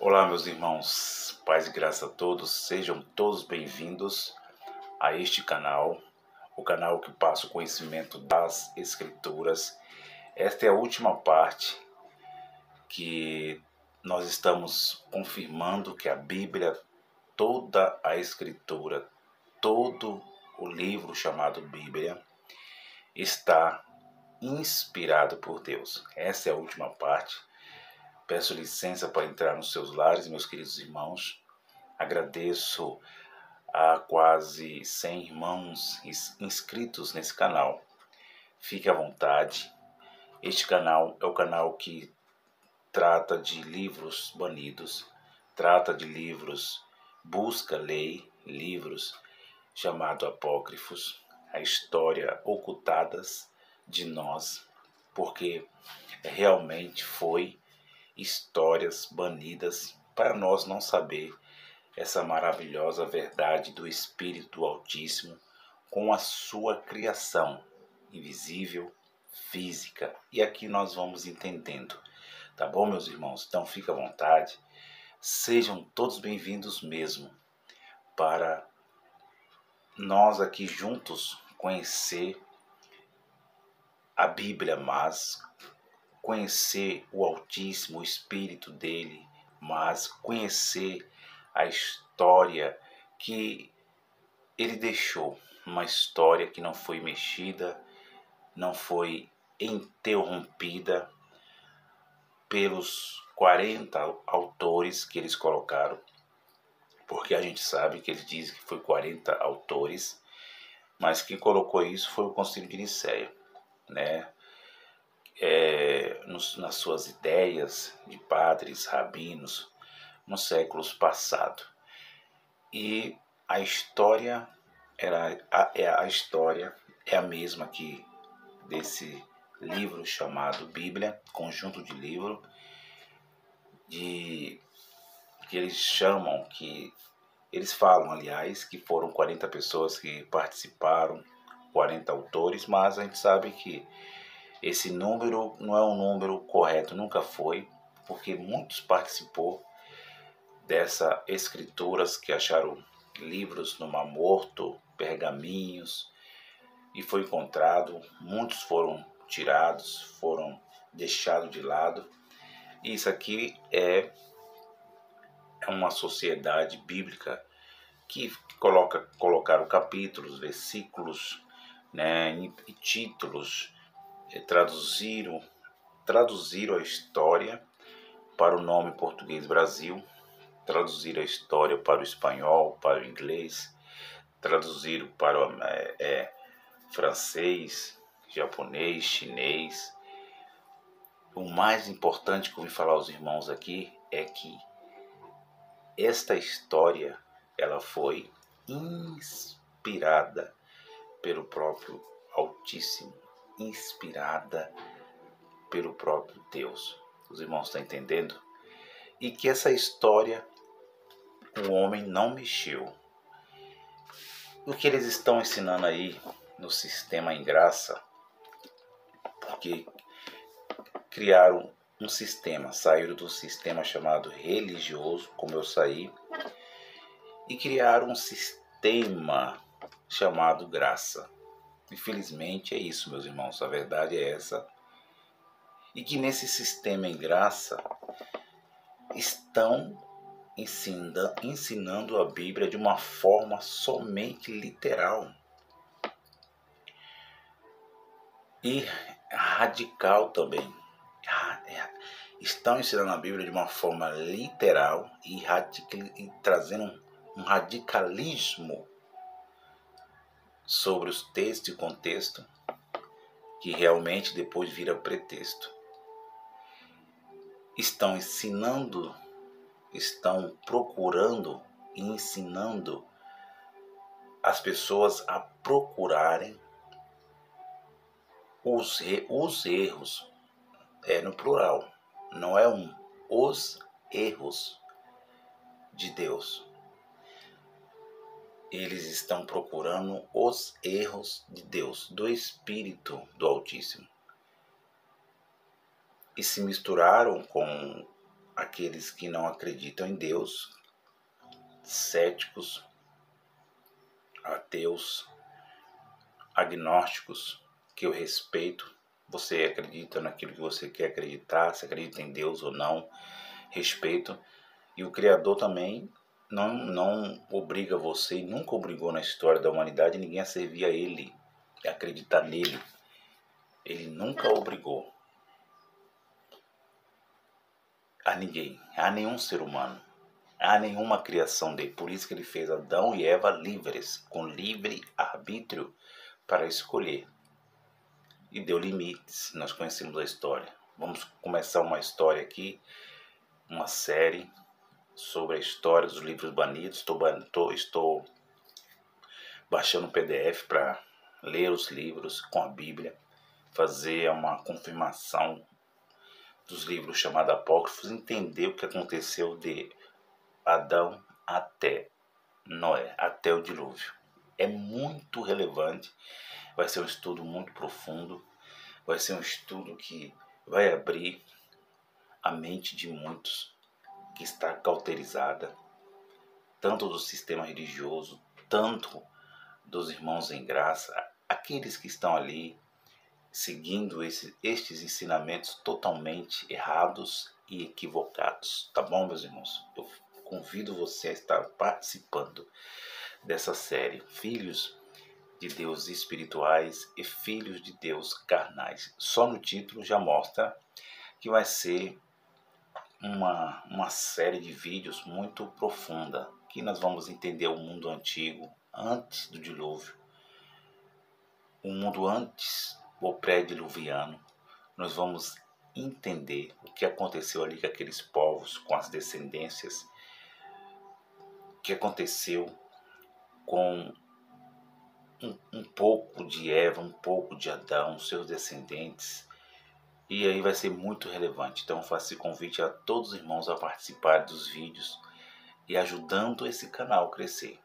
Olá, meus irmãos, paz e graça a todos, sejam todos bem-vindos a este canal, o canal que passa o conhecimento das Escrituras. Esta é a última parte que nós estamos confirmando que a Bíblia, toda a Escritura, todo o livro chamado Bíblia, está inspirado por Deus. Essa é a última parte. Peço licença para entrar nos seus lares, meus queridos irmãos. Agradeço a quase 100 irmãos inscritos nesse canal. Fique à vontade. Este canal é o canal que trata de livros banidos, trata de livros, busca lei, livros chamados apócrifos, a história ocultadas de nós, porque realmente foi histórias banidas para nós não saber essa maravilhosa verdade do Espírito Altíssimo com a sua criação invisível, física. E aqui nós vamos entendendo, tá bom, meus irmãos? Então fica à vontade, sejam todos bem-vindos mesmo para nós aqui juntos conhecer a Bíblia, mas conhecer o Altíssimo, o Espírito dele, mas conhecer a história que ele deixou, uma história que não foi mexida, não foi interrompida pelos 40 autores que eles colocaram, porque a gente sabe que eles dizem que foi 40 autores, mas quem colocou isso foi o Concílio de Nicéia, né? Nas suas ideias de padres, rabinos, nos séculos passados. E a história é a mesma aqui desse livro chamado Bíblia, conjunto de livro que eles falam, aliás, que foram 40 pessoas que participaram, 40 autores, mas a gente sabe que esse número não é um número correto, nunca foi, porque muitos participou dessas escrituras que acharam livros no Mar Morto, pergaminhos, e foi encontrado, muitos foram tirados, foram deixados de lado. Isso aqui é uma sociedade bíblica que colocaram capítulos, versículos, né, e títulos, traduziram a história para o nome português Brasil, traduziram a história para o espanhol, para o inglês, traduziram para o francês, japonês, chinês. O mais importante que eu vim falar aos irmãos aqui é que esta história ela foi inspirada pelo próprio Altíssimo, inspirada pelo próprio Deus. Os irmãos estão entendendo? E que essa história o homem não mexeu. O que eles estão ensinando aí no sistema em graça, porque criaram um sistema, saíram do sistema chamado religioso, como eu saí, e criaram um sistema chamado graça. Infelizmente é isso, meus irmãos, a verdade é essa. E que nesse sistema em graça estão ensinando a Bíblia de uma forma somente literal e radical também. Estão ensinando a Bíblia de uma forma literal e trazendo um radicalismo sobre os textos e contexto que realmente depois vira pretexto. Estão ensinando, estão procurando e ensinando as pessoas a procurarem os erros, no plural, não é os erros de Deus. Eles estão procurando os erros de Deus, do Espírito do Altíssimo. E se misturaram com aqueles que não acreditam em Deus, céticos, ateus, agnósticos, que eu respeito. Você acredita naquilo que você quer acreditar, se acredita em Deus ou não, respeito. E o Criador também não obriga você, e nunca obrigou na história da humanidade ninguém a servir a Ele, a acreditar nele. Ele nunca obrigou a ninguém, a nenhum ser humano, a nenhuma criação dele. Por isso que ele fez Adão e Eva livres, com livre arbítrio para escolher. E deu limites, nós conhecemos a história. Vamos começar uma história aqui, uma série sobre a história dos livros banidos. Estou baixando o PDF para ler os livros com a Bíblia, fazer uma confirmação dos livros chamados apócrifos, entender o que aconteceu de Adão até Noé, até o dilúvio. É muito relevante, vai ser um estudo muito profundo, vai ser um estudo que vai abrir a mente de muitos que está cauterizada, tanto do sistema religioso, tanto dos irmãos em graça, aqueles que estão ali seguindo estes ensinamentos totalmente errados e equivocados. Tá bom, meus irmãos? Eu convido você a estar participando dessa série Filhos de Deus espirituais e Filhos de Deus carnais. Só no título já mostra que vai ser uma série de vídeos muito profunda, que nós vamos entender o mundo antigo, antes do dilúvio, o mundo antes, o pré-diluviano. Nós vamos entender o que aconteceu ali com aqueles povos, com as descendências, o que aconteceu com um pouco de Eva, um pouco de Adão, seus descendentes. E aí vai ser muito relevante. Então eu faço esse convite a todos os irmãos a participar dos vídeos e ajudando esse canal a crescer.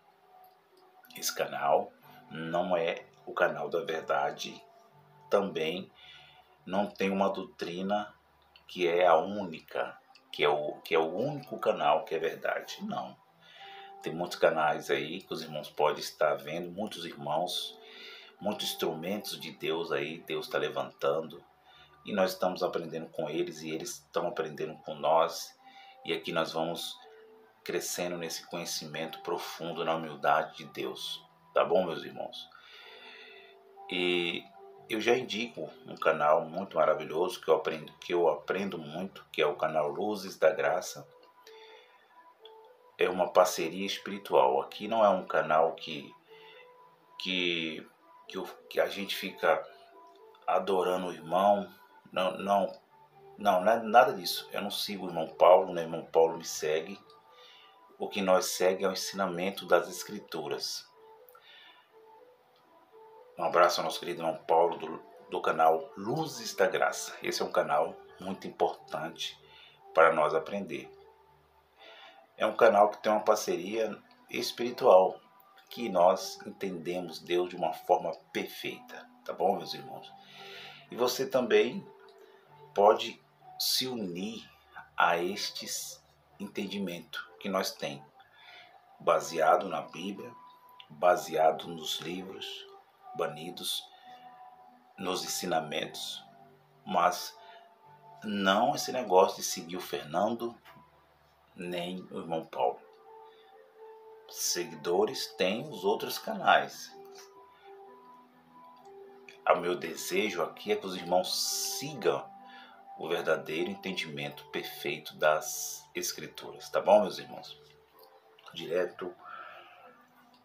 Esse canal não é o canal da verdade, também não tem uma doutrina que é a única, que é o único canal que é verdade. Não. Tem muitos canais aí que os irmãos podem estar vendo, muitos irmãos, muitos instrumentos de Deus aí, Deus está levantando. E nós estamos aprendendo com eles e eles estão aprendendo com nós. E aqui nós vamos crescendo nesse conhecimento profundo, na humildade de Deus. Tá bom, meus irmãos? E eu já indico um canal muito maravilhoso que eu aprendo muito, que é o canal Luzes da Graça. É uma parceria espiritual. Aqui não é um canal que a gente fica adorando o irmão. Não é nada disso. Eu não sigo o irmão Paulo, nem o irmão Paulo me segue. O que nós segue é o ensinamento das Escrituras. Um abraço ao nosso querido irmão Paulo do canal Luzes da Graça. Esse é um canal muito importante para nós aprender. É um canal que tem uma parceria espiritual, que nós entendemos Deus de uma forma perfeita. Tá bom, meus irmãos? E você também pode se unir a estes entendimentos que nós temos, baseado na Bíblia, baseado nos livros banidos, nos ensinamentos, mas não esse negócio de seguir o Fernando nem o irmão Paulo. Seguidores têm os outros canais. O meu desejo aqui é que os irmãos sigam o verdadeiro entendimento perfeito das Escrituras. Tá bom, meus irmãos? Direto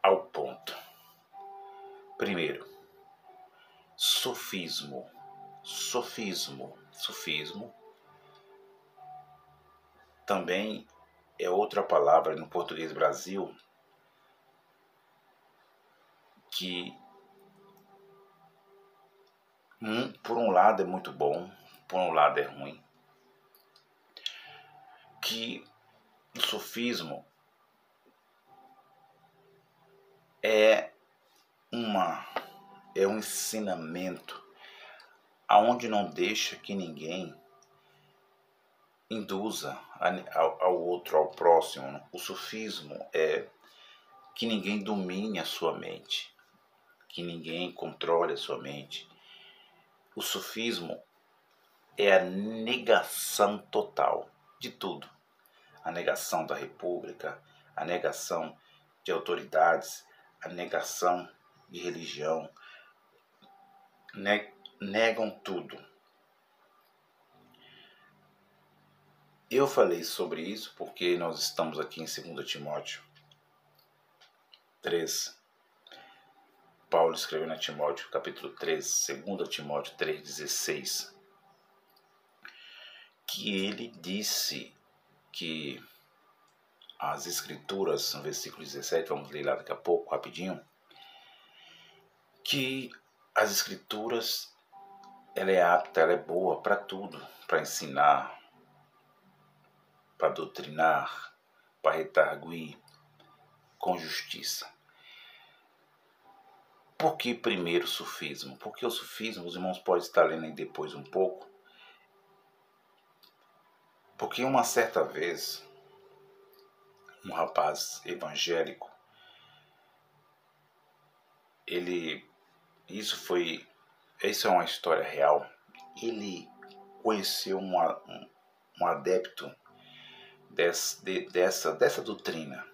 ao ponto. Primeiro, sofismo. Sofismo também é outra palavra no português Brasil que por um lado é muito bom, por um lado é ruim. Que o sofismo é um ensinamento aonde não deixa que ninguém induza ao outro, ao próximo. O sofismo é que ninguém domine a sua mente, que ninguém controle a sua mente. O sofismo é a negação total de tudo. A negação da república, a negação de autoridades, a negação de religião. Negam tudo. Eu falei sobre isso porque nós estamos aqui em 2 Timóteo 3. Paulo escreveu a Timóteo, capítulo 3, 2 Timóteo 3,16, que ele disse que as escrituras, no versículo 17, vamos ler lá daqui a pouco, rapidinho, que as escrituras, ela é apta, ela é boa para tudo, para ensinar, para doutrinar, para redarguir com justiça. Por que primeiro o sufismo? Porque o sufismo, os irmãos podem estar lendo aí depois um pouco, porque uma certa vez, um rapaz evangélico, isso é uma história real, ele conheceu um adepto dessa doutrina,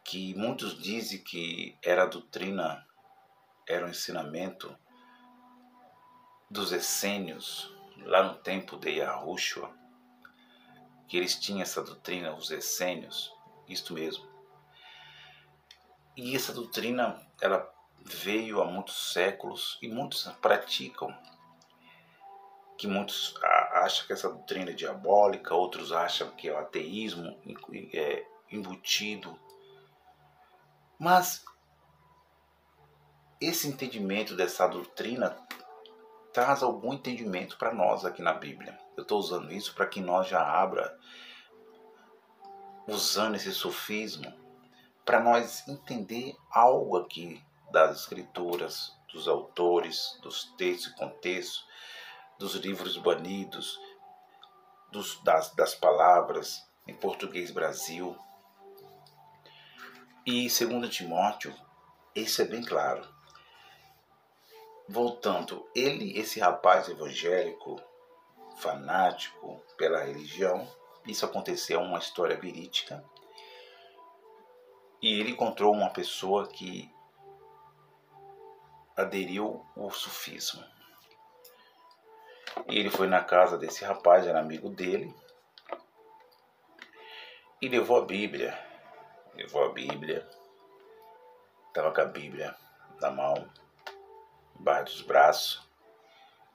que muitos dizem que era a doutrina, era o ensinamento dos essênios, lá no tempo de Yahushua, que eles tinham essa doutrina, os essênios, isto mesmo. E essa doutrina, ela veio há muitos séculos e muitos praticam, que muitos acham que essa doutrina é diabólica, outros acham que é o ateísmo embutido. Mas esse entendimento dessa doutrina traz algum entendimento para nós aqui na Bíblia. Eu estou usando isso para que nós já abra, usando esse sofismo, para nós entender algo aqui das escrituras, dos autores, dos textos e contextos, dos livros banidos, das palavras em português Brasil. E 2 Timóteo, isso é bem claro. Voltando, esse rapaz evangélico, fanático pela religião, isso aconteceu, uma história verídica, e ele encontrou uma pessoa que aderiu ao sufismo. E ele foi na casa desse rapaz, era amigo dele, e levou a Bíblia, estava com a Bíblia na mão, embaixo dos braços,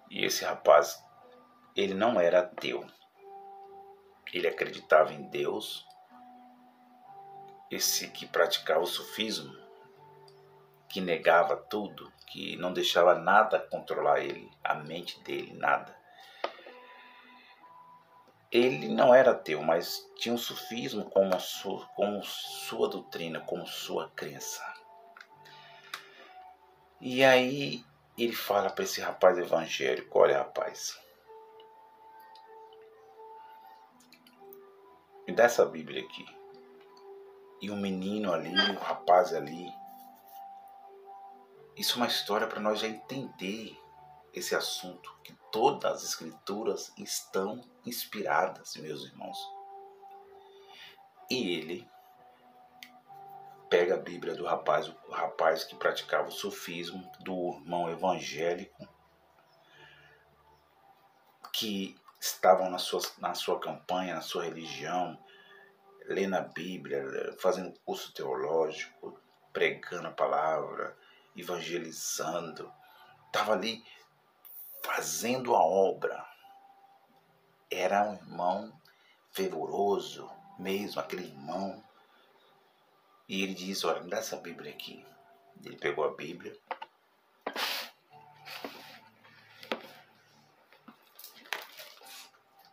e esse rapaz, ele não era ateu, ele acreditava em Deus. Esse que praticava o sufismo, que negava tudo, que não deixava nada controlar ele, a mente dele, nada. Ele não era ateu, mas tinha o sufismo como sua doutrina, como sua crença. E aí ele fala para esse rapaz evangélico: olha, rapaz, me dá essa Bíblia aqui. E o menino ali, o rapaz ali, isso é uma história para nós já entender esse assunto, que todas as escrituras estão inspiradas, meus irmãos. E ele pega a Bíblia do rapaz, o rapaz que praticava o sufismo, do irmão evangélico, que estavam na sua campanha, na sua religião, lendo a Bíblia, fazendo curso teológico, pregando a palavra, evangelizando, estava ali fazendo a obra. Era um irmão fervoroso mesmo, aquele irmão. E ele diz: olha, me dá essa Bíblia aqui. Ele pegou a Bíblia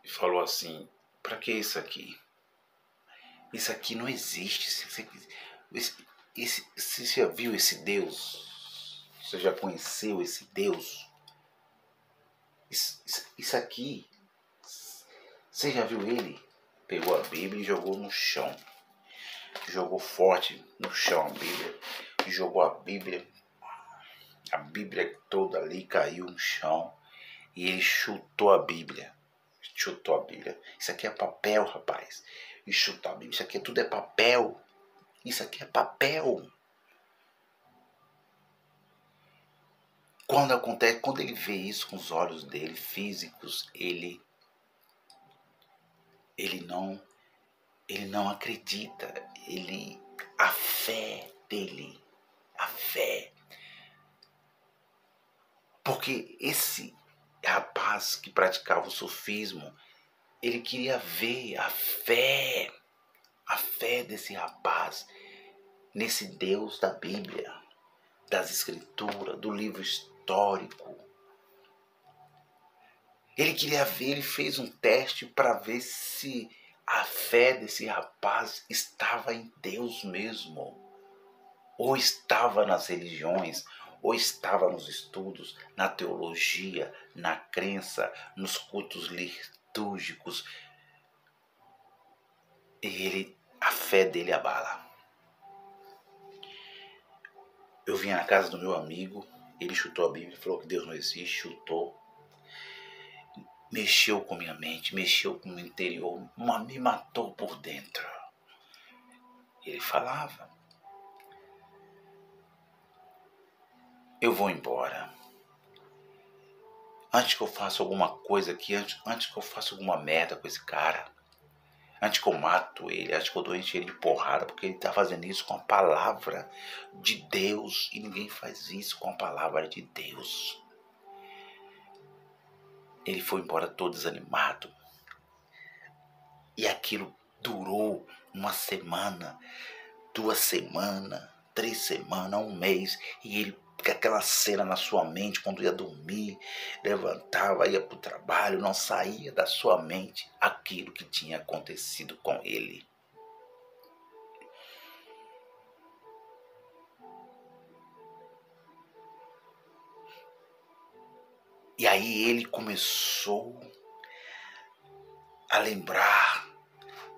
e falou assim: para que isso aqui? Isso aqui não existe. Você já viu esse Deus? Você já conheceu esse Deus? Isso aqui Você já viu ele? Pegou a Bíblia e jogou no chão. Jogou forte no chão a Bíblia. Jogou a Bíblia toda ali caiu no chão. E ele chutou a Bíblia. Chutou a Bíblia. Isso aqui é papel, rapaz. E chutou a Bíblia. Isso aqui tudo é papel. Isso aqui é papel. Quando ele vê isso com os olhos dele físicos, ele não acredita. A fé dele, a fé. Porque esse rapaz que praticava o sufismo, ele queria ver a fé desse rapaz nesse Deus da Bíblia, das Escrituras, do livro histórico. Ele queria ver, ele fez um teste para ver se a fé desse rapaz estava em Deus mesmo, ou estava nas religiões, ou estava nos estudos, na teologia, na crença, nos cultos litúrgicos. E a fé dele abala. Eu vinha na casa do meu amigo, ele chutou a Bíblia, falou que Deus não existe, chutou. Mexeu com minha mente, mexeu com o meu interior, me matou por dentro. Ele falava: eu vou embora. Antes que eu faça alguma coisa aqui, antes que eu faça alguma merda com esse cara, antes que eu mato ele, antes que eu dou ele de porrada, porque ele está fazendo isso com a palavra de Deus, e ninguém faz isso com a palavra de Deus. Ele foi embora todo desanimado. E aquilo durou uma semana, 2 semanas, 3 semanas, 1 mês. E ele, com aquela cena na sua mente, quando ia dormir, levantava, ia para o trabalho, não saía da sua mente aquilo que tinha acontecido com ele. E aí ele começou a lembrar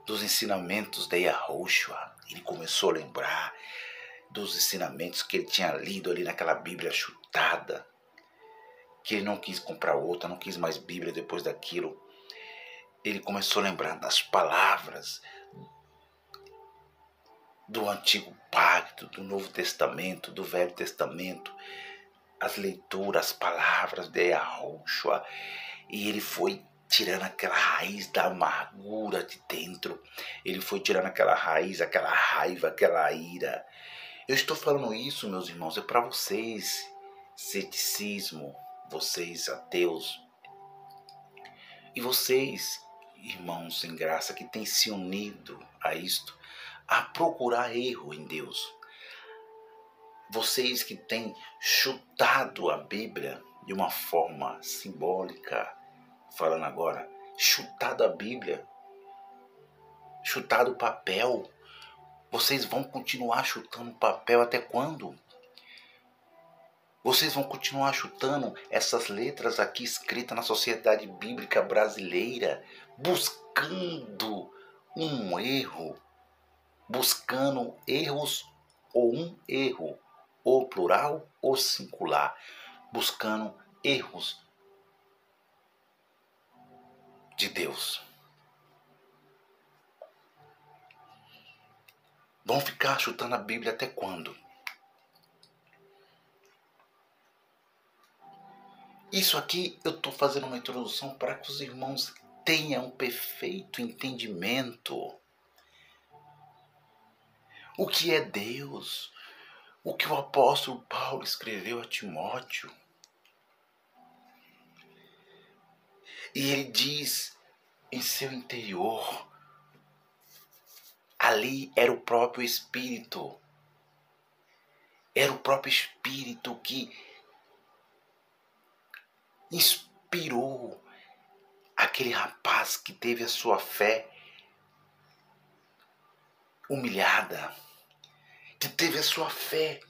dos ensinamentos de Yahushua. Ele começou a lembrar dos ensinamentos que ele tinha lido ali naquela Bíblia chutada, que ele não quis comprar outra, não quis mais Bíblia depois daquilo. Ele começou a lembrar das palavras do Antigo Pacto, do Novo Testamento, do Velho Testamento, as leituras, as palavras de Yahushua, e ele foi tirando aquela raiz da amargura de dentro. Ele foi tirando aquela raiz, aquela raiva, aquela ira. Eu estou falando isso, meus irmãos, é para vocês, ceticismo, vocês ateus, e vocês, irmãos sem graça, que têm se unido a isto, a procurar erro em Deus. Vocês que têm chutado a Bíblia de uma forma simbólica, falando agora, chutado a Bíblia, chutado o papel. Vocês vão continuar chutando papel até quando? Vocês vão continuar chutando essas letras aqui escritas na sociedade bíblica brasileira, buscando um erro, buscando erros ou um erro, ou plural ou singular, buscando erros de Deus. Vão ficar chutando a Bíblia até quando? Isso aqui eu estou fazendo uma introdução para que os irmãos tenham um perfeito entendimento. O que é Deus? O que o apóstolo Paulo escreveu a Timóteo? E ele diz em seu interior, ali era o próprio Espírito. Era o próprio Espírito que inspirou aquele rapaz que teve a sua fé humilhada, que teve a sua fé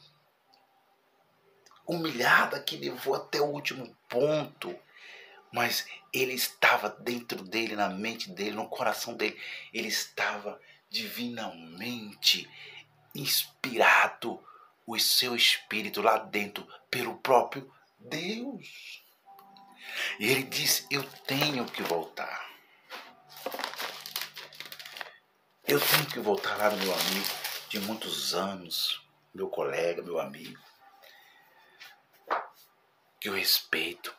humilhada, que levou até o último ponto, mas ele estava dentro dele, na mente dele, no coração dele. Ele estava divinamente inspirado, o seu espírito lá dentro, pelo próprio Deus. E ele disse: eu tenho que voltar. Eu tenho que voltar lá no meu amigo de muitos anos, meu colega, meu amigo, que eu respeito,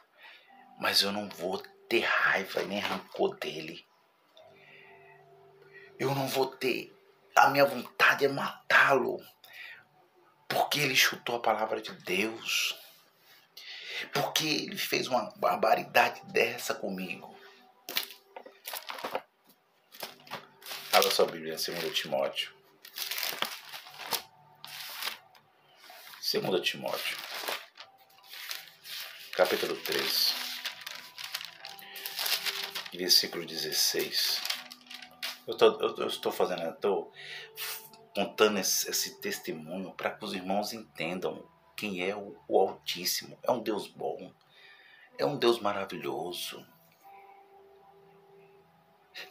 mas eu não vou ter raiva nem rancor dele. Eu não vou ter, a minha vontade é matá-lo, porque ele chutou a palavra de Deus, porque ele fez uma barbaridade dessa comigo. Abra sua Bíblia em 2 Timóteo. 2 Timóteo, capítulo 3, versículo 16. Eu estou contando esse testemunho para que os irmãos entendam quem é o Altíssimo. É um Deus bom, é um Deus maravilhoso,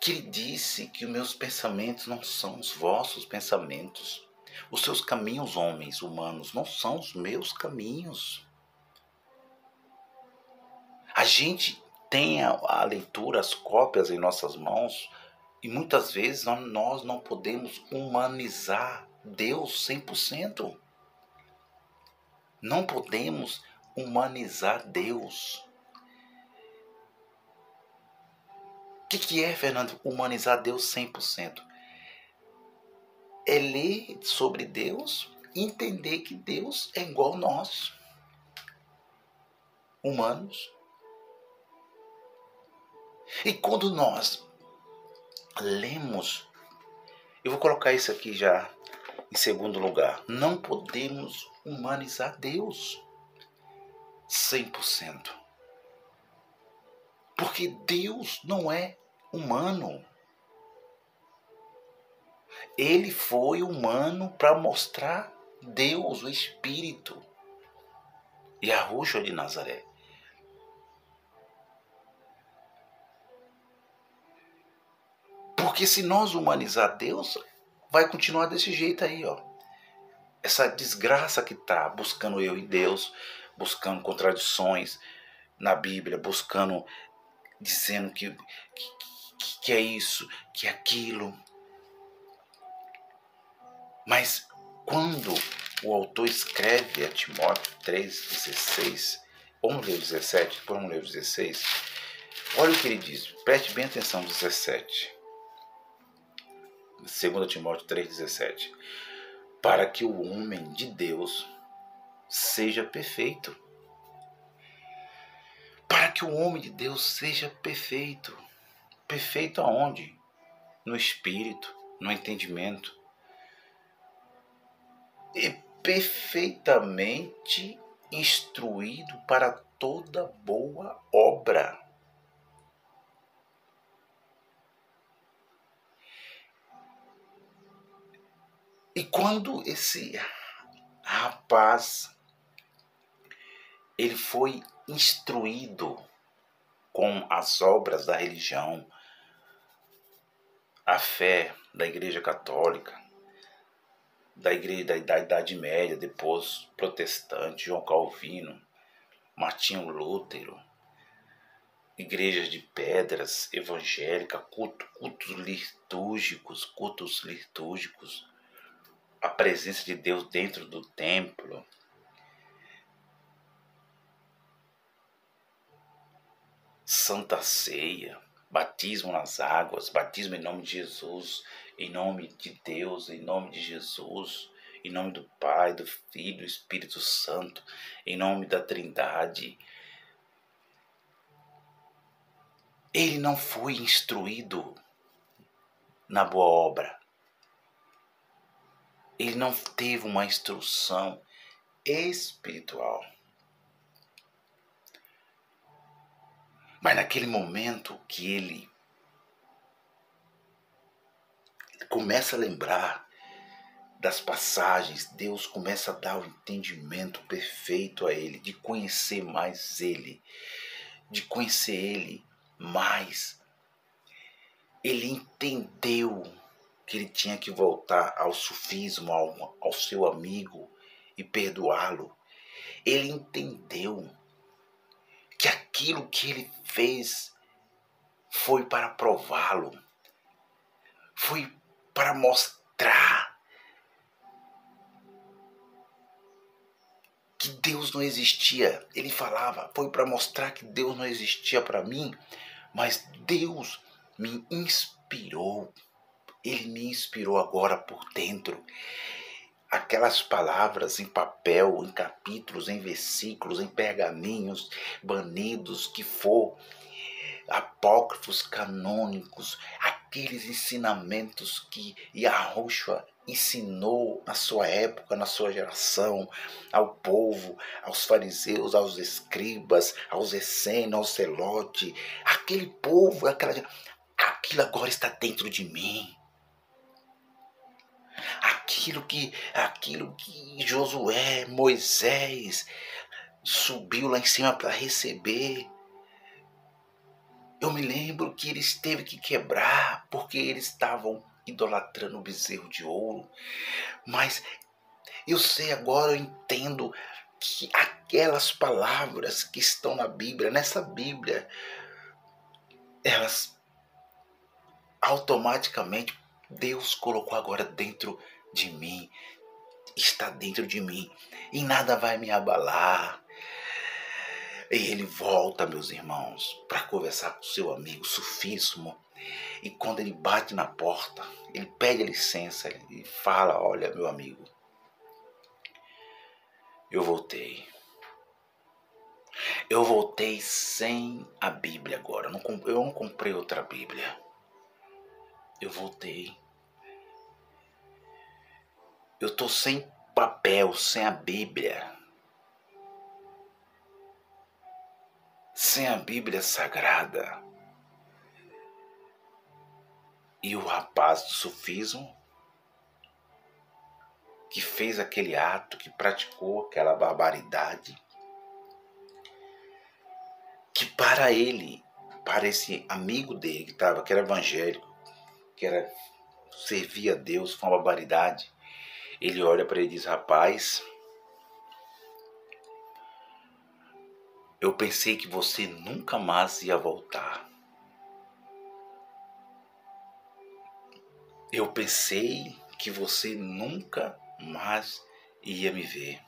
que ele disse que os meus pensamentos não são os vossos pensamentos. Os seus caminhos, homens, humanos, não são os meus caminhos. A gente tem a leitura, as cópias em nossas mãos, e muitas vezes nós não podemos humanizar Deus 100%. Não podemos humanizar Deus. O que é, Fernando, humanizar Deus 100%? É ler sobre Deus e entender que Deus é igual a nós, humanos. E quando nós lemos, eu vou colocar isso aqui já em segundo lugar, não podemos humanizar Deus 100%. Porque Deus não é humano. Ele foi humano para mostrar Deus, o Espírito. E a Yahushua de Nazaré. Porque se nós humanizar Deus, vai continuar desse jeito aí, ó. Essa desgraça que tá buscando eu e Deus, buscando contradições na Bíblia, buscando, dizendo que é isso, que é aquilo. Mas quando o autor escreve a Timóteo 3,16, vamos ler o 17, vamos ler o 16, olha o que ele diz, preste bem atenção no 17. 2 Timóteo 3,17. Para que o homem de Deus seja perfeito. Para que o homem de Deus seja perfeito. Perfeito aonde? No espírito, no entendimento. E perfeitamente instruído para toda boa obra. E quando esse rapaz, ele foi instruído com as obras da religião, a fé da Igreja Católica, da Igreja da Idade Média, depois protestante, João Calvino, Martinho Lutero, igrejas de pedras, evangélica, cultos litúrgicos, a presença de Deus dentro do templo, Santa Ceia, batismo nas águas, batismo em nome de Jesus, em nome de Deus, em nome de Jesus, em nome do Pai, do Filho, do Espírito Santo, em nome da Trindade. Ele não foi instruído na boa obra. Ele não teve uma instrução espiritual. Mas naquele momento que ele começa a lembrar das passagens, Deus começa a dar o entendimento perfeito a ele, de conhecer mais ele, de conhecer Ele mais. Ele entendeu que ele tinha que voltar ao sufismo, ao seu amigo e perdoá-lo. Ele entendeu que aquilo que ele fez foi para prová-lo, foi para mostrar que Deus não existia. Ele falava, foi para mostrar que Deus não existia para mim, mas Deus me inspirou. Ele me inspirou agora por dentro. Aquelas palavras em papel, em capítulos, em versículos, em pergaminhos, banidos, que for, apócrifos canônicos, aqueles ensinamentos que Yahushua ensinou na sua época, na sua geração, ao povo, aos fariseus, aos escribas, aos essênios, aos zelotes, aquele povo, aquilo agora está dentro de mim. Aquilo que Josué, Moisés subiu lá em cima para receber. Eu me lembro que eles teve que quebrar porque eles estavam idolatrando o bezerro de ouro. Mas eu sei agora, eu entendo que aquelas palavras que estão na Bíblia, nessa Bíblia, elas automaticamente Deus colocou agora dentro de mim. Está dentro de mim e nada vai me abalar. E ele volta, meus irmãos, para conversar com seu amigo sufismo. E quando ele bate na porta, ele pede licença e fala: olha, meu amigo, eu voltei. Eu voltei sem a Bíblia agora. Eu não comprei outra Bíblia. Eu voltei. Eu estou sem papel, sem a Bíblia. Sem a Bíblia Sagrada. E o rapaz do sufismo, que fez aquele ato, que praticou aquela barbaridade, que para ele, para esse amigo dele que era evangélico, servia a Deus, foi uma barbaridade, ele olha para ele e diz: rapaz, eu pensei que você nunca mais ia voltar. Eu pensei que você nunca mais ia me ver.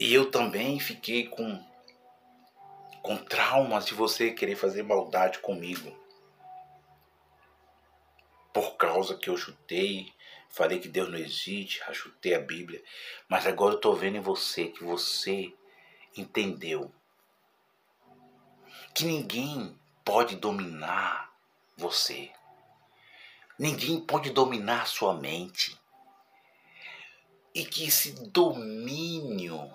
E eu também fiquei com traumas de você querer fazer maldade comigo. Por causa que eu falei que Deus não existe, chutei a Bíblia. Mas agora eu estou vendo em você que você entendeu que ninguém pode dominar você. Ninguém pode dominar sua mente. E que esse domínio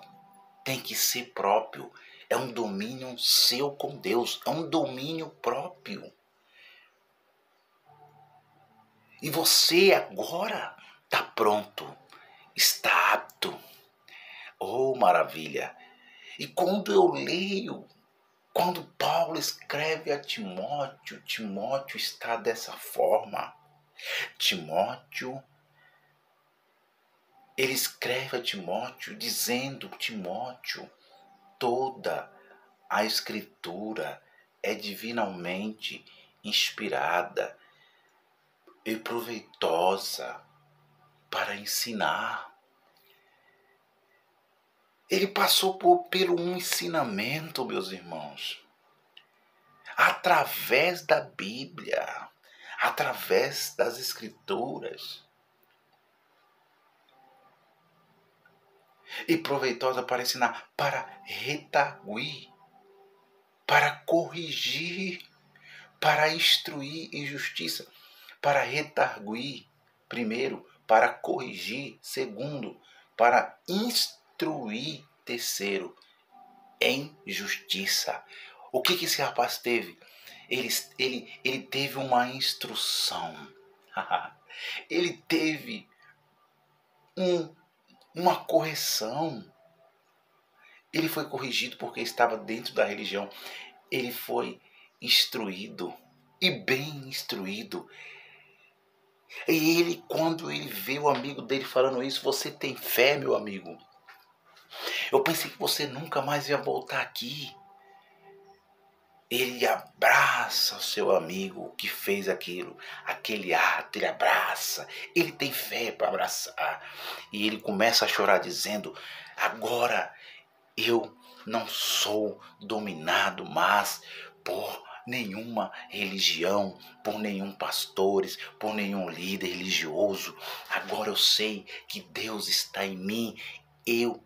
tem que ser próprio. É um domínio seu com Deus. É um domínio próprio. E você agora está pronto. Está apto. Oh, maravilha! E quando eu leio, quando Paulo escreve a Timóteo, Timóteo está dessa forma. Timóteo, ele escreve a Timóteo dizendo: Timóteo, toda a Escritura é divinamente inspirada e proveitosa para ensinar. Ele passou pelo um ensinamento, meus irmãos, através da Bíblia, através das Escrituras. E proveitosa para ensinar, para redarguir, para corrigir, para instruir em justiça, para redarguir, primeiro, para corrigir, segundo, para instruir, terceiro, em justiça. O que esse rapaz teve? Ele teve uma instrução. Ele teve uma correção. Ele foi corrigido porque estava dentro da religião. Ele foi instruído e bem instruído. E ele, quando ele vê o amigo dele falando isso, você tem fé, meu amigo? Eu pensei que você nunca mais ia voltar aqui. Ele abraça o seu amigo que fez aquilo, aquele ato, ele abraça, ele tem fé para abraçar. E ele começa a chorar dizendo, agora eu não sou dominado mais por nenhuma religião, por nenhum pastores, por nenhum líder religioso. Agora eu sei que Deus está em mim, eu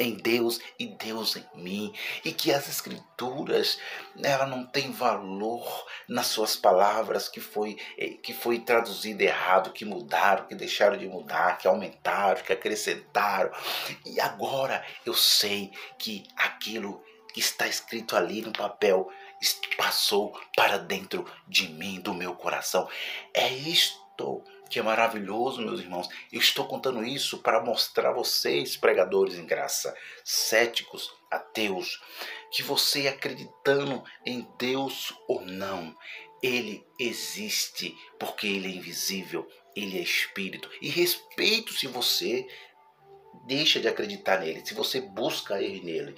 em Deus e Deus em mim, e que as escrituras, ela não tem valor nas suas palavras que foi traduzido errado, que mudaram, que deixaram de mudar, que aumentaram, que acrescentaram. E agora eu sei que aquilo que está escrito ali no papel passou para dentro de mim, do meu coração. É isto que é maravilhoso, meus irmãos. Eu estou contando isso para mostrar a vocês, pregadores em graça, céticos, ateus, que você acreditando em Deus ou não, Ele existe porque Ele é invisível, Ele é espírito. E respeito se você deixa de acreditar nele, se você busca erro nele,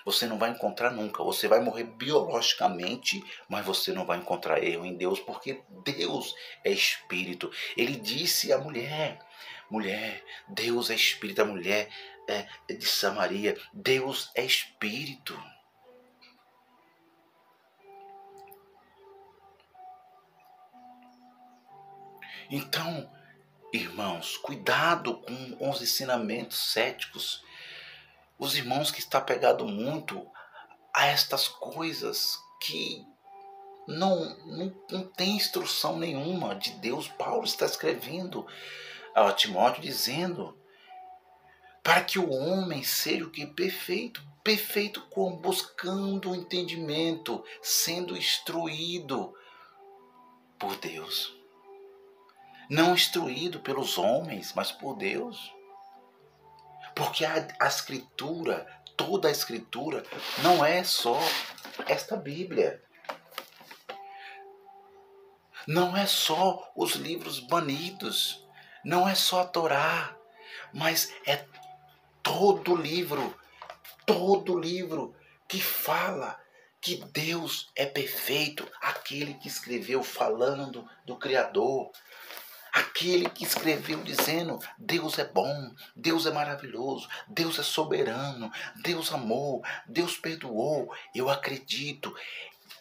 você não vai encontrar nunca. Você vai morrer biologicamente, mas você não vai encontrar erro em Deus, porque Deus é espírito. Ele disse à mulher, Deus é espírito. A mulher de Samaria, Deus é espírito. Então, irmãos, cuidado com os ensinamentos céticos. Os irmãos que estão apegados muito a estas coisas que não tem instrução nenhuma de Deus. Paulo está escrevendo a Timóteo dizendo para que o homem seja o que? Perfeito. Perfeito como? Buscando o entendimento, sendo instruído por Deus. Não instruído pelos homens, mas por Deus. Porque a escritura, toda a escritura, não é só esta Bíblia. Não é só os livros banidos. Não é só a Torá. Mas é todo livro que fala que Deus é perfeito. Aquele que escreveu falando do Criador. Aquele que escreveu dizendo, Deus é bom, Deus é maravilhoso, Deus é soberano, Deus amou, Deus perdoou, eu acredito.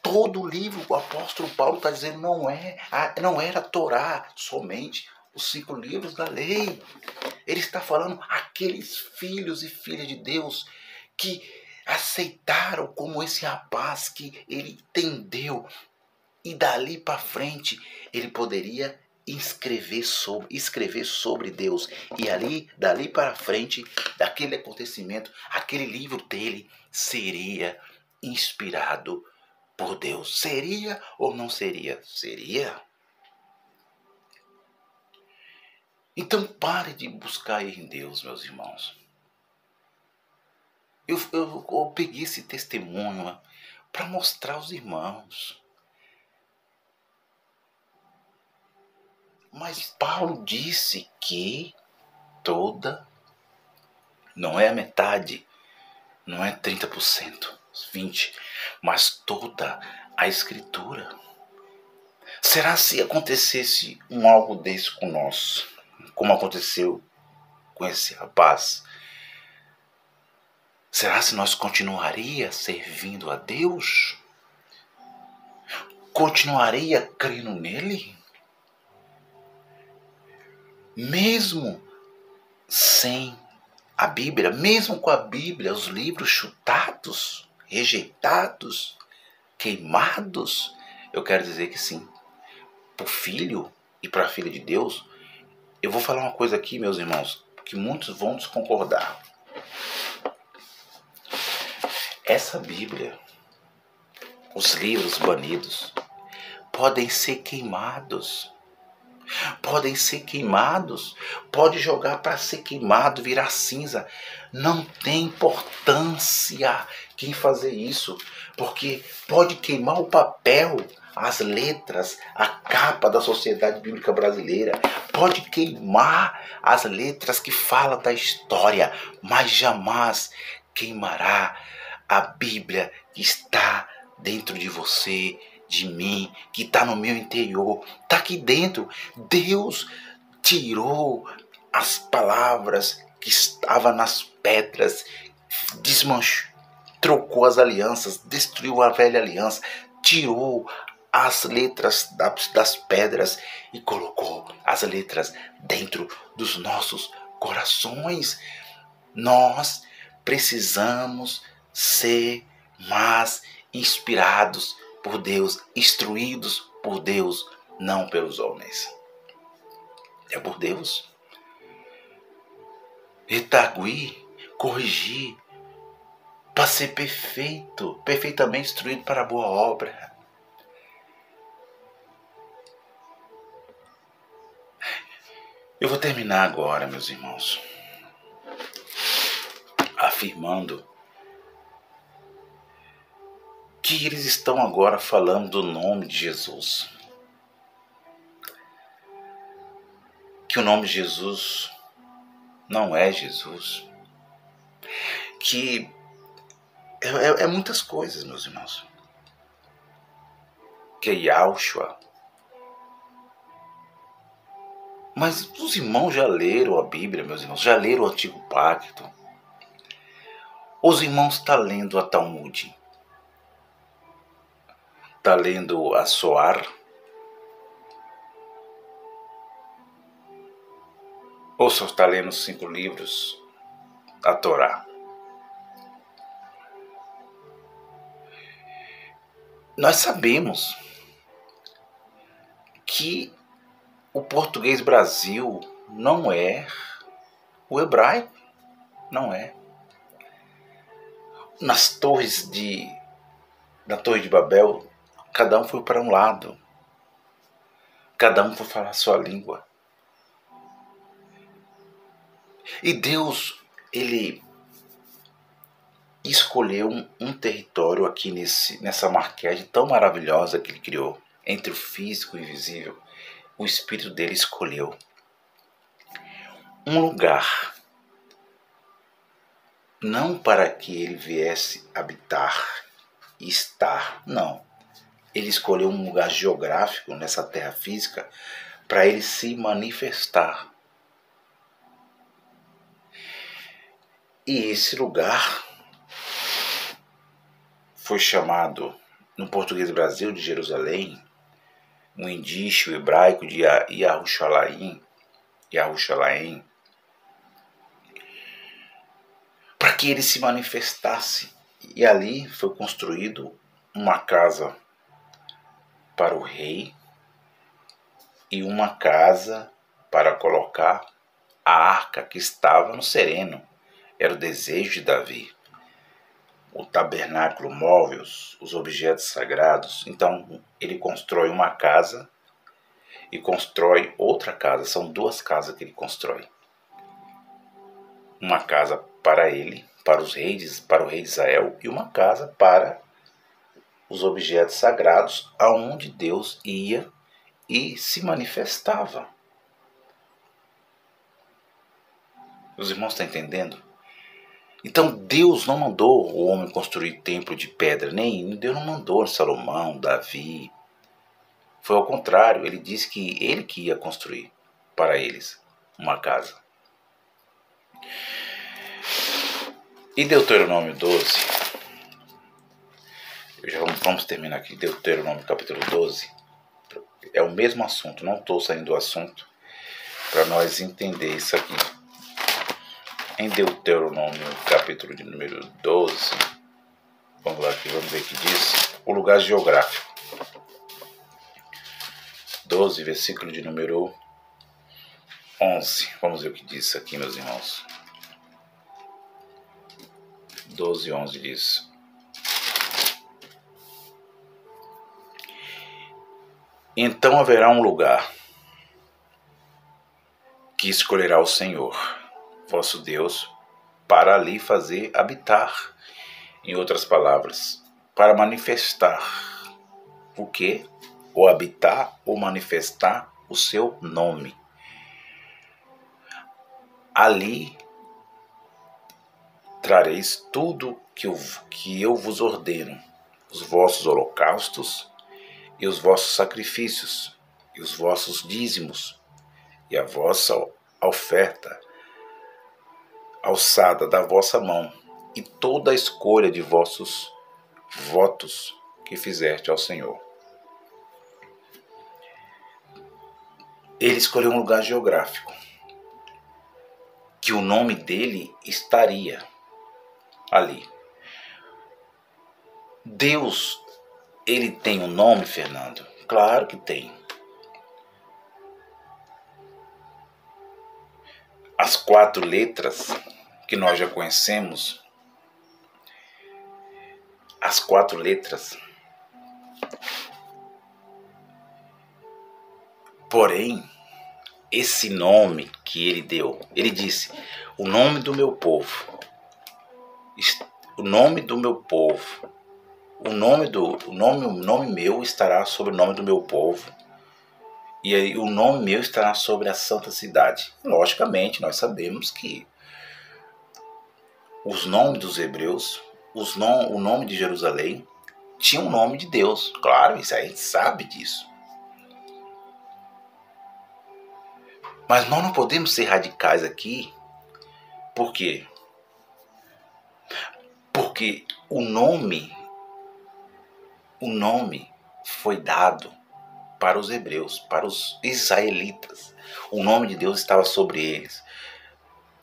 Todo o livro, o apóstolo Paulo está dizendo, não era a Torá somente, os 5 livros da lei. Ele está falando aqueles filhos e filhas de Deus que aceitaram como esse rapaz que ele entendeu. E dali para frente ele poderia escrever sobre Deus. E dali para frente, daquele acontecimento, aquele livro dele seria inspirado por Deus. Seria ou não seria? Seria. Então pare de buscar em Deus, meus irmãos. Eu peguei esse testemunho para mostrar aos irmãos. Mas Paulo disse que não é a metade, não é 30%, 20%, mas toda a escritura. Será se acontecesse algo desse com nós, como aconteceu com esse rapaz? Será se nós continuaria servindo a Deus? Continuaria crendo nele? Mesmo sem a Bíblia, mesmo com a Bíblia, os livros chutados, rejeitados, queimados, eu quero dizer que sim. Para o filho e para a filha de Deus, eu vou falar uma coisa aqui, meus irmãos, que muitos vão desconcordar. Essa Bíblia, os livros banidos, podem ser queimados. podem ser queimados, pode jogar para ser queimado, virar cinza. Não tem importância quem fazer isso, porque pode queimar o papel, as letras, a capa da Sociedade Bíblica Brasileira, pode queimar as letras que falam da história, mas jamais queimará a Bíblia que está dentro de você, de mim, que está no meu interior, está aqui dentro. Deus tirou as palavras que estavam nas pedras, desmanchou, trocou as alianças, destruiu a velha aliança, tirou as letras das pedras e colocou as letras dentro dos nossos corações. Nós precisamos ser mais inspirados por Deus, instruídos por Deus, não pelos homens. É por Deus. Redarguir, corrigir, para ser perfeito, perfeitamente instruído para a boa obra. Eu vou terminar agora, meus irmãos, afirmando que eles estão agora falando do nome de Jesus. Que o nome de Jesus não é Jesus. Que é muitas coisas, meus irmãos. Que é Yahshua. Mas os irmãos já leram a Bíblia, meus irmãos, já leram o Antigo Pacto. Os irmãos estão lendo a Talmud. Está lendo a Soar? Ou só está lendo os 5 livros, a Torá? Nós sabemos que o português Brasil não é o hebraico, não é. Na Torre de Babel, cada um foi para um lado. Cada um foi falar a sua língua. E Deus, Ele escolheu um território aqui nessa Marquês tão maravilhosa que Ele criou, entre o físico e o invisível. O Espírito dele escolheu um lugar, não para que ele viesse habitar e estar, não. Ele escolheu um lugar geográfico nessa terra física para ele se manifestar. E esse lugar foi chamado, no português Brasil, de Jerusalém, no indício hebraico de Yahushalaim, para que ele se manifestasse. E ali foi construído uma casa para o rei e uma casa para colocar a arca que estava no sereno. Era o desejo de Davi. O tabernáculo móvel, os objetos sagrados. Então ele constrói uma casa e constrói outra casa. São 2 casas que ele constrói. Uma casa para ele, para os reis, para o rei de Israel, e uma casa para os objetos sagrados, aonde Deus ia e se manifestava. Os irmãos estão entendendo? Então Deus não mandou o homem construir templo de pedra, nem Deus não mandou Salomão, Davi. Foi ao contrário, ele disse que ele que ia construir para eles uma casa. E Deuteronômio 12, vamos terminar aqui, Deuteronômio capítulo 12, é o mesmo assunto, não estou saindo do assunto, para nós entender isso aqui. Em Deuteronômio capítulo de número 12, vamos lá aqui, vamos ver o que diz, o lugar geográfico. 12, versículo de número 11, vamos ver o que diz aqui, meus irmãos. 12, 11 diz: então haverá um lugar que escolherá o Senhor, vosso Deus, para ali fazer habitar. Em outras palavras, para manifestar o quê? Ou habitar ou manifestar o seu nome. Ali trareis tudo que eu vos ordeno, os vossos holocaustos e os vossos sacrifícios, e os vossos dízimos, e a vossa oferta alçada da vossa mão, e toda a escolha de vossos votos que fizeste ao Senhor. Ele escolheu um lugar geográfico, que o nome dele estaria ali. Deus, ele tem um nome, Fernando? Claro que tem. As 4 letras que nós já conhecemos, as 4 letras. Porém, esse nome que ele deu, ele disse, o nome do meu povo, o nome do meu povo, o nome meu estará sobre o nome do meu povo, e aí o nome meu estará sobre a santa cidade. Logicamente, nós sabemos que os nomes dos hebreus, o nome de Jerusalém, tinha o nome de Deus. Claro, isso a gente sabe disso. Mas nós não podemos ser radicais aqui. Por quê? Porque o nome foi dado para os hebreus, para os israelitas. O nome de Deus estava sobre eles.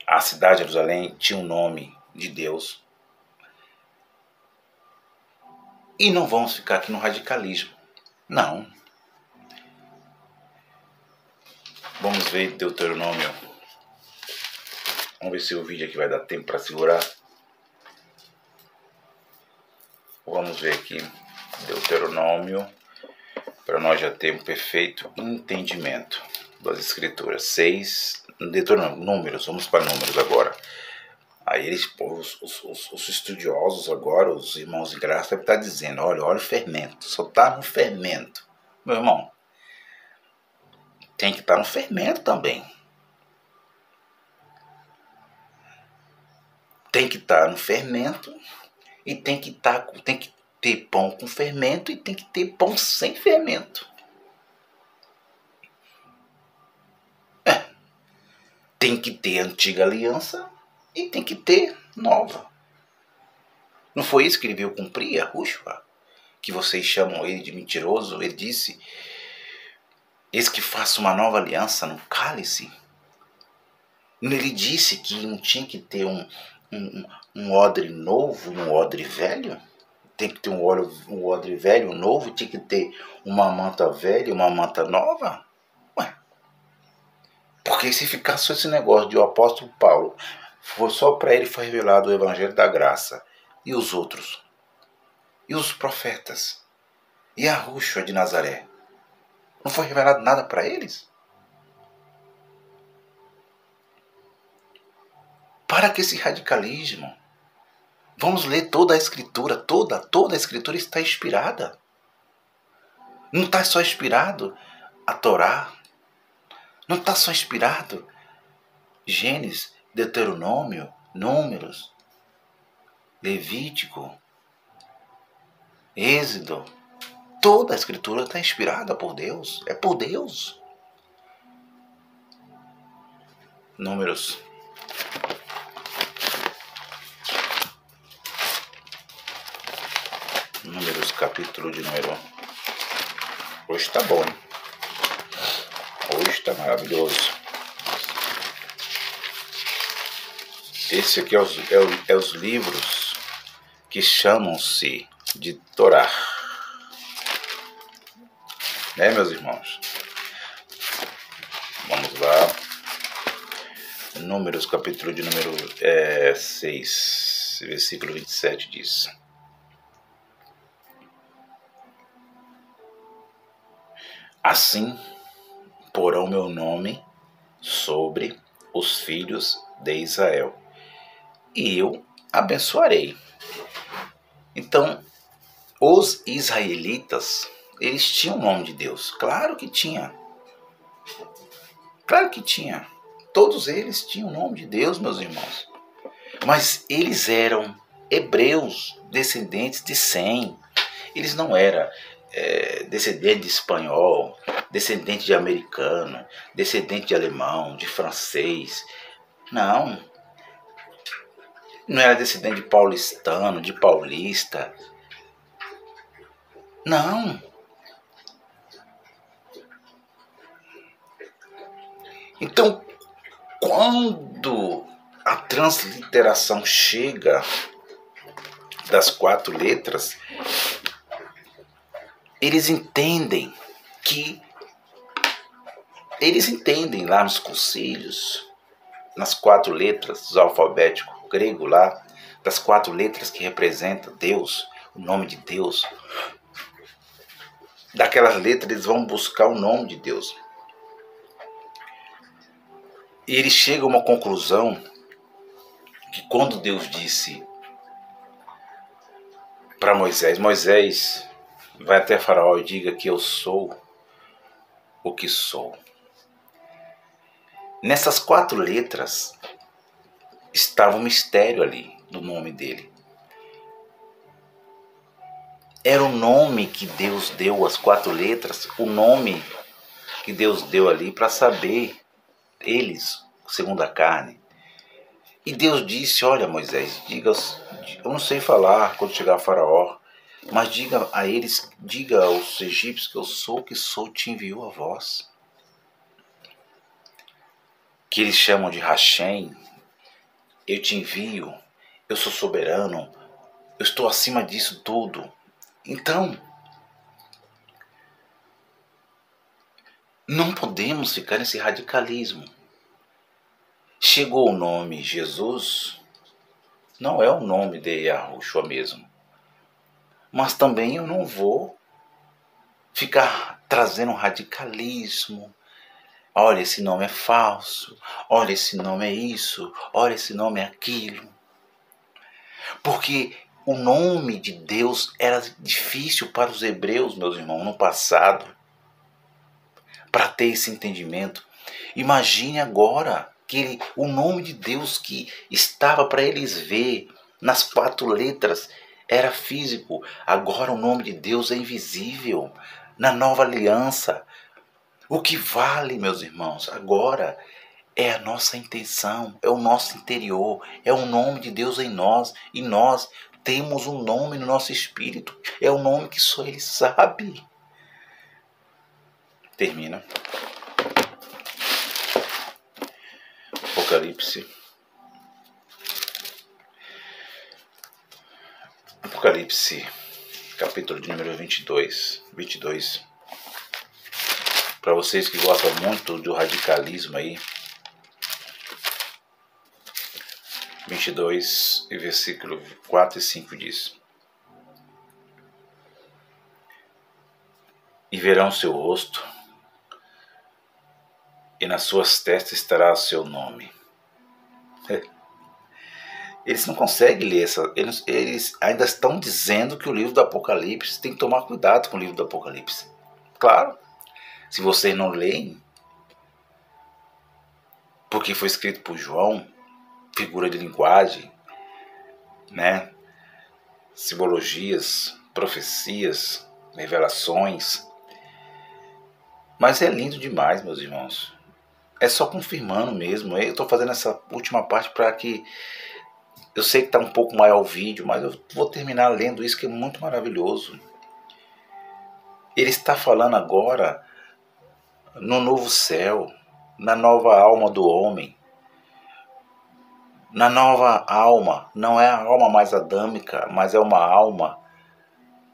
A cidade de Jerusalém tinha um nome de Deus. E não vamos ficar aqui no radicalismo. Não. Vamos ver Deuteronômio. Vamos ver se o vídeo aqui vai dar tempo para segurar. Vamos ver aqui Deuteronômio, para nós já termos perfeito entendimento das escrituras. 6, Deuteronômio, números, vamos para números agora. Aí eles, os estudiosos agora, os irmãos de graça, devem estar dizendo, olha o fermento, só está no fermento. Meu irmão, tem que estar no fermento também. Tem que estar no fermento e tem que ter pão com fermento e tem que ter pão sem fermento. Tem que ter antiga aliança e tem que ter nova. Não foi isso que ele veio cumprir, Yahushua? Que vocês chamam ele de mentiroso? Ele disse, eis que faço uma nova aliança no cálice. Ele disse que não tinha que ter um odre novo e um odre velho? Tem que ter um odre velho, um novo? Tinha que ter uma manta velha e uma manta nova? Ué. Porque se ficasse só esse negócio de o apóstolo Paulo, só para ele foi revelado o evangelho da graça. E os outros? E os profetas? E a Yahushua de Nazaré? Não foi revelado nada para eles? Para que esse radicalismo? Vamos ler toda a escritura, toda a escritura está inspirada. Não está só inspirado a Torá, não está só inspirado Gênesis, Deuteronômio, Números, Levítico, Êxodo. Toda a escritura está inspirada por Deus, é por Deus. Números. Números, capítulo de número. Hoje está bom, hein? Hoje está maravilhoso. Esse aqui é os livros que chamam-se de Torá. Né, meus irmãos? Vamos lá. Números, capítulo de número 6, versículo 27 diz: assim porão meu nome sobre os filhos de Israel, e eu abençoarei. Então, os israelitas, eles tinham o nome de Deus. Claro que tinha. Claro que tinha. Todos eles tinham o nome de Deus, meus irmãos. Mas eles eram hebreus, descendentes de Sem. Eles não eram descendente de espanhol, descendente de americano, descendente de alemão, de francês. Não. Não era descendente de paulistano, de paulista. Não. Então, quando a transliteração chega das 4 letras, eles entendem lá nos concílios, nas 4 letras do alfabético grego lá, das 4 letras que representam Deus, o nome de Deus. Daquelas letras eles vão buscar o nome de Deus. E eles chegam a uma conclusão que quando Deus disse para Moisés, Moisés, vai até Faraó e diga que eu sou o que sou. Nessas 4 letras estava um mistério ali do nome dele. Era o nome que Deus deu, as 4 letras, o nome que Deus deu ali para saber eles, segundo a carne. E Deus disse, olha Moisés, diga, eu não sei falar quando chegar a Faraó, mas diga a eles, diga aos egípcios que eu sou o que sou, te enviou a vós. Que eles chamam de Hashem, eu te envio, eu sou soberano, eu estou acima disso tudo. Então, não podemos ficar nesse radicalismo. Chegou o nome Jesus, não é o nome de Yahushua mesmo. Mas também eu não vou ficar trazendo um radicalismo. Olha, esse nome é falso. Olha, esse nome é isso. Olha, esse nome é aquilo. Porque o nome de Deus era difícil para os hebreus, meus irmãos, no passado. Para ter esse entendimento. Imagine agora que o nome de Deus que estava para eles ver nas 4 letras era físico. Agora o nome de Deus é invisível. Na nova aliança. O que vale, meus irmãos, agora é a nossa intenção, é o nosso interior, é o nome de Deus em nós. E nós temos um nome no nosso espírito. É o nome que só Ele sabe. Termina. Apocalipse, capítulo de número 22. Para vocês que gostam muito do radicalismo aí. 22 e versículo 4 e 5 diz: E verão seu rosto, e nas suas testas estará o seu nome. Eles não conseguem ler eles ainda estão dizendo que o livro do Apocalipse tem que tomar cuidado com o livro do Apocalipse. Claro, se vocês não leem, porque foi escrito por João, figura de linguagem, né? Simbologias, profecias, revelações. Mas é lindo demais, meus irmãos. É só confirmando mesmo. Eu estou fazendo essa última parte para que... Eu sei que está um pouco maior o vídeo, mas eu vou terminar lendo isso que é muito maravilhoso. Ele está falando agora no novo céu, na nova alma do homem. Na nova alma, não é a alma mais adâmica, mas é uma alma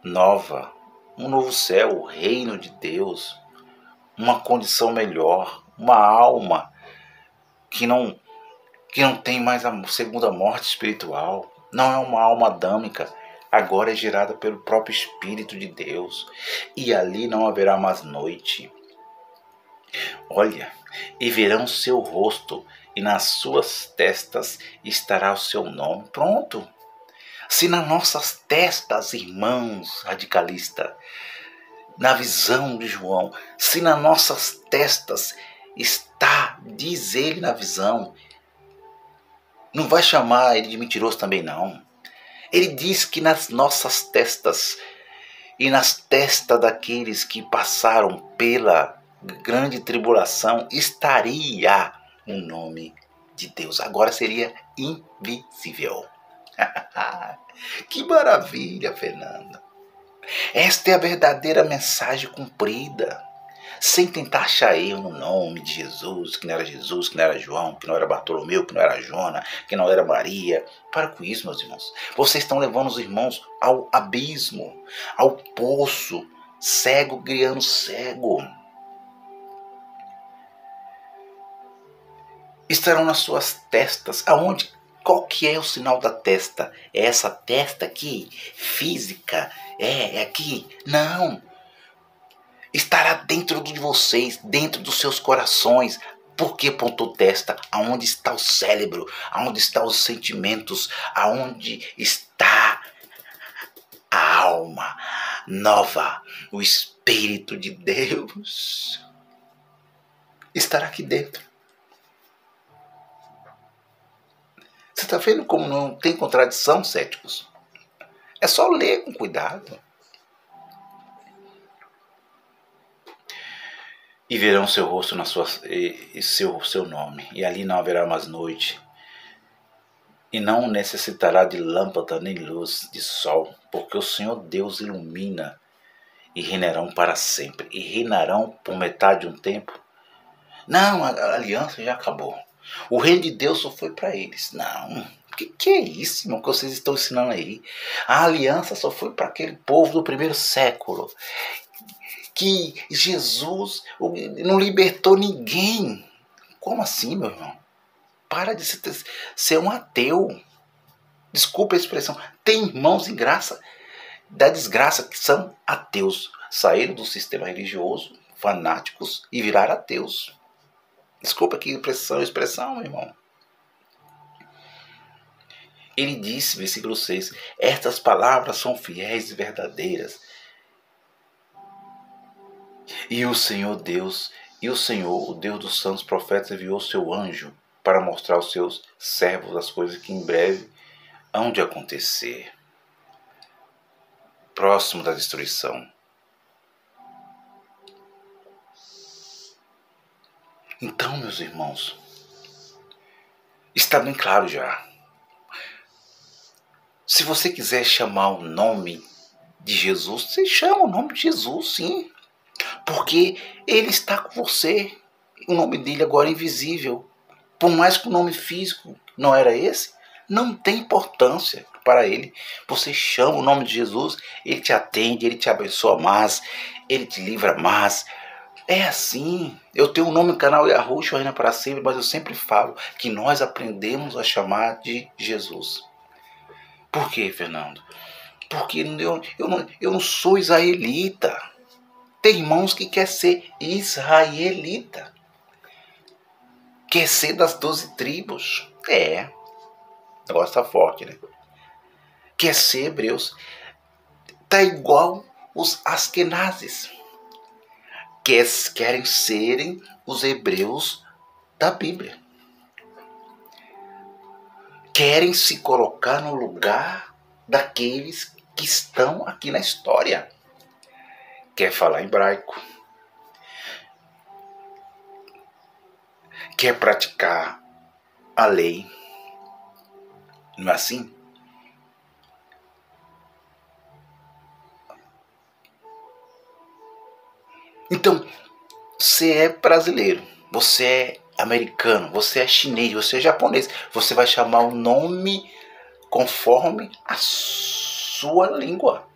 nova. Um novo céu, o reino de Deus. Uma condição melhor, uma alma que não tem mais a segunda morte espiritual. Não é uma alma adâmica, agora é gerada pelo próprio Espírito de Deus. E ali não haverá mais noite. Olha, e verão seu rosto, e nas suas testas estará o seu nome. Pronto. Se nas nossas testas, irmãos radicalistas, na visão de João, se nas nossas testas está, diz ele na visão, não vai chamar ele de mentiroso também não. Ele diz que nas nossas testas e nas testas daqueles que passaram pela grande tribulação estaria o nome de Deus. Agora seria invisível. Que maravilha, Fernando. Esta é a verdadeira mensagem cumprida. Sem tentar achar erro no nome de Jesus, que não era Jesus, que não era João, que não era Bartolomeu, que não era Jona, que não era Maria. Para com isso, meus irmãos. Vocês estão levando os irmãos ao abismo, ao poço, cego criando cego. Estarão nas suas testas. Aonde? Qual que é o sinal da testa? É essa testa aqui? Física? É aqui? Não. Estará dentro de vocês, dentro dos seus corações. Por que pontou testa? Aonde está o cérebro? Aonde estão os sentimentos? Aonde está a alma nova? O Espírito de Deus estará aqui dentro. Você está vendo como não tem contradição, céticos? É só ler com cuidado. E verão seu rosto na sua, e seu nome, e ali não haverá mais noite, e não necessitará de lâmpada nem luz de sol, porque o Senhor Deus ilumina, e reinarão para sempre. E reinarão por metade de um tempo? Não, a aliança já acabou. O reino de Deus só foi para eles. Não, que é isso, irmão, que vocês estão ensinando aí? A aliança só foi para aquele povo do primeiro século. Que Jesus não libertou ninguém. Como assim, meu irmão? Para de ser um ateu. Desculpa a expressão. Tem irmãos em graça da desgraça que são ateus. Saíram do sistema religioso, fanáticos, e viraram ateus. Desculpa que expressão, meu irmão. Ele disse, versículo 6, estas palavras são fiéis e verdadeiras. E o Senhor, o Deus dos santos profetas, enviou seu anjo para mostrar aos seus servos as coisas que em breve hão de acontecer. Próximo da destruição. Então, meus irmãos, está bem claro já. Se você quiser chamar o nome de Jesus, você chama o nome de Jesus, sim. Porque ele está com você. O nome dele agora é invisível. Por mais que o nome físico não era esse, não tem importância para ele. Você chama o nome de Jesus, ele te atende, ele te abençoa mais, ele te livra mais. É assim. Eu tenho um nome no canal Yahoo, Reina para sempre, mas eu sempre falo que nós aprendemos a chamar de Jesus. Por quê, Fernando? Porque eu não sou israelita. Tem irmãos que quer ser israelita. Quer ser das 12 tribos. O negócio tá forte, né? Quer ser hebreus. Tá igual os askenazes. Querem serem os hebreus da Bíblia. Querem se colocar no lugar daqueles que estão aqui na história. Quer falar hebraico. Quer praticar a lei. Não é assim? Então, você é brasileiro, você é americano, você é chinês, você é japonês. Você vai chamar o nome conforme a sua língua.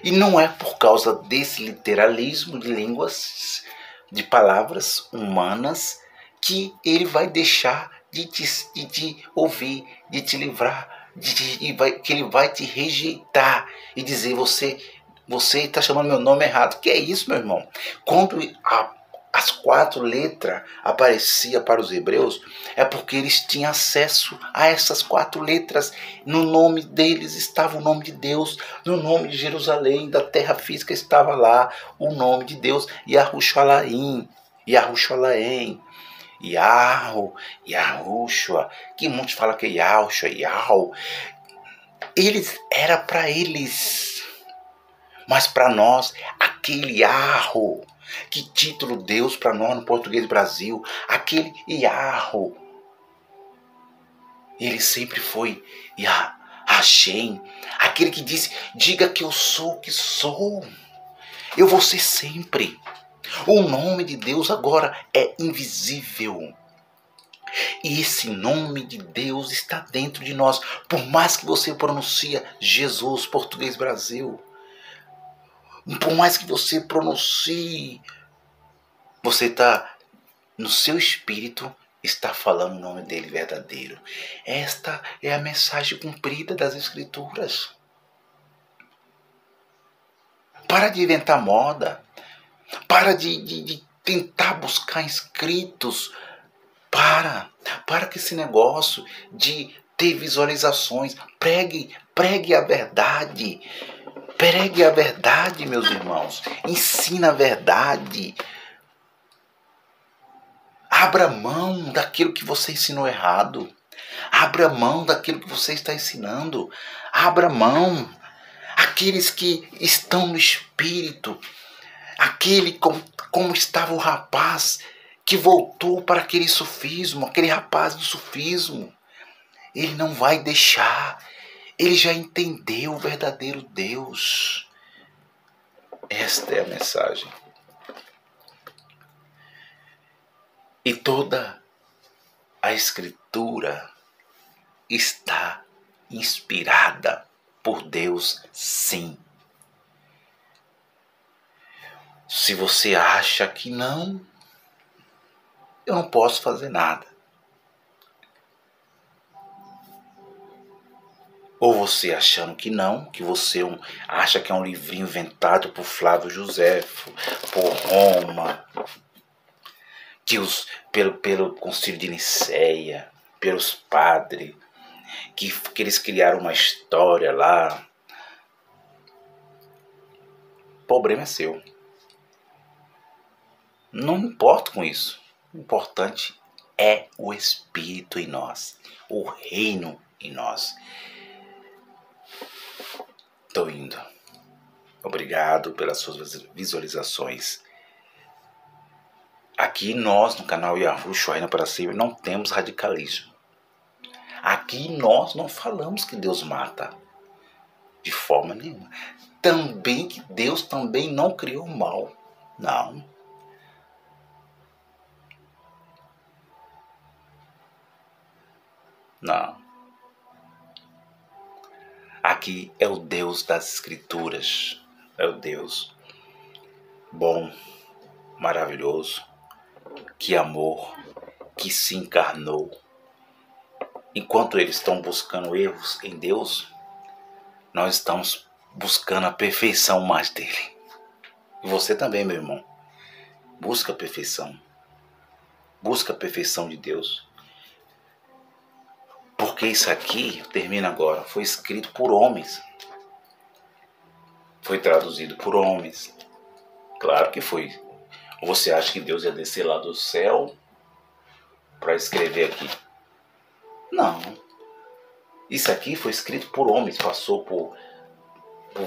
E não é por causa desse literalismo de línguas, de palavras humanas, que ele vai deixar de te ouvir, de te livrar, que ele vai te rejeitar e dizer: você está chamando meu nome errado. Que é isso, meu irmão? Quando a as 4 letras apareciam para os hebreus, é porque eles tinham acesso a essas 4 letras. No nome deles estava o nome de Deus, no nome de Jerusalém, da terra física estava lá o nome de Deus, Yahushalaim, Yahushalaim, Yahu, Yahushua, que muitos falam que é Yahushua, Yahu. Eles, era para eles, mas para nós, aquele Yahu, que título Deus para nós no português do Brasil, aquele Yahu, ele sempre foi Hashem, aquele que disse, diga que eu sou o que sou, eu vou ser sempre. O nome de Deus agora é invisível. E esse nome de Deus está dentro de nós. Por mais que você pronuncie Jesus, português Brasil, por mais que você pronuncie, você está, no seu espírito, está falando o nome dele verdadeiro. Esta é a mensagem cumprida das Escrituras. Para de inventar moda. Para de tentar buscar inscritos. Para com esse negócio de ter visualizações. Pregue a verdade. Pregue a verdade, meus irmãos. Ensina a verdade. Abra mão daquilo que você ensinou errado. Abra mão daquilo que você está ensinando. Abra mão. Aqueles que estão no espírito. Aquele como estava o rapaz que voltou para aquele sufismo, aquele rapaz do sufismo. Ele não vai deixar. Ele já entendeu o verdadeiro Deus. Esta é a mensagem. E toda a Escritura está inspirada por Deus, sim. Se você acha que não, eu não posso fazer nada. Ou você achando que não, que você acha que é um livrinho inventado por Flávio Joséfo, por Roma, que pelo Concílio de Nicéia, pelos padres, que eles criaram uma história lá. O problema é seu. Não me importo com isso. O importante é o Espírito em nós, o reino em nós. Estou indo. Obrigado pelas suas visualizações. Aqui nós, no canal Yahushua Reina para Sempre, não temos radicalismo. Aqui nós não falamos que Deus mata. De forma nenhuma. Também que Deus também não criou o mal. Não. Não. Aqui é o Deus das Escrituras. É o Deus bom, maravilhoso, que amor, que se encarnou. Enquanto eles estão buscando erros em Deus, nós estamos buscando a perfeição mais dele. E você também, meu irmão. Busca a perfeição. Busca a perfeição de Deus. Porque isso aqui, termina agora, foi escrito por homens. Foi traduzido por homens. Claro que foi. Ou você acha que Deus ia descer lá do céu para escrever aqui? Não. Isso aqui foi escrito por homens, passou por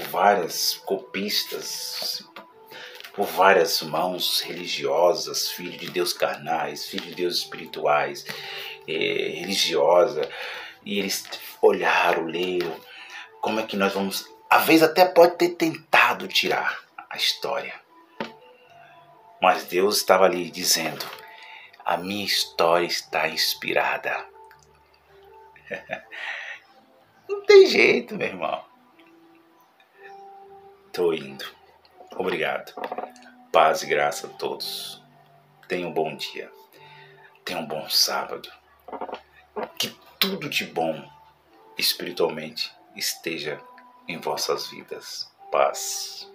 várias copistas, por várias mãos religiosas, filhos de Deus carnais, filhos de Deus espirituais, religiosa, e eles olharam, leram, como é que nós vamos, às vezes até pode ter tentado tirar a história, mas Deus estava ali dizendo, a minha história está inspirada. Não tem jeito, meu irmão. Tô indo. Obrigado. Paz e graça a todos. Tenha um bom dia. Tenha um bom sábado. Que tudo de bom espiritualmente esteja em vossas vidas. Paz.